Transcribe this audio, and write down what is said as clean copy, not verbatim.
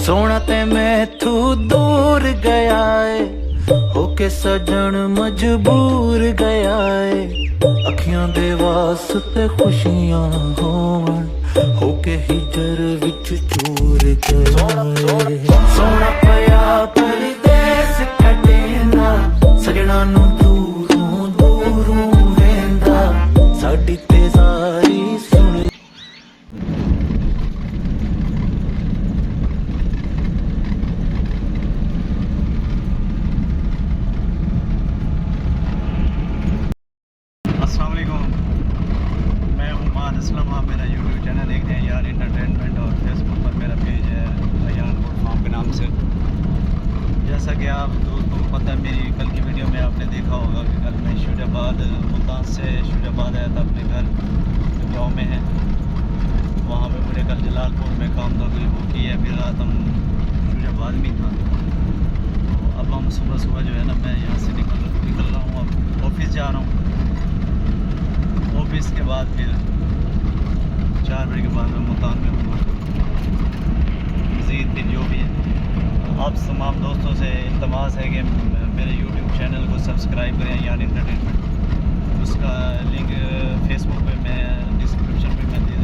सोना ते मैथू दूर गया है, होके सजन मजबूर गया है। अखियां दे वास्ते खुशियां होवन, होके हिजर विच चूर गया है। सोना पया परदेस कटेंदा, सजना नू दूरों दूरों वेंदा, साडी ते सारी सुन। अस्सलाम वालेकुम, मैं हूँ असलम। आप मेरा यूट्यूब चैनल देखते हैं यार इंटरटेनमेंट, और फेसबुक पर मेरा पेज है यार फार्म के नाम से। जैसा कि आप दोस्तों को पता है, मेरी कल की वीडियो में आपने देखा होगा कि कल मैं शुजाबाद मुल्तान से शुजाबाद आया था अपने घर गाँव में है। वहाँ पे मुझे कल जलालपुर में काम था, कोई वो की है, फिर रात हम शुजाबाद में था। तो अब हम सुबह सुबह जो है ना, मैं यहाँ से निकल रहा हूँ, अब ऑफिस जा रहा हूँ। ऑफिस के बाद फिर 4 बजे के बाद मैं मुल्तान में हूँगा। मज़ीद फिर जो भी है, आप तमाम दोस्तों से इल्तमास है कि मेरे यूट्यूब चैनल को सब्सक्राइब करें यार इंटरटेनमेंट। उसका लिंक फेसबुक पे मैं डिस्क्रिप्शन में मैं दे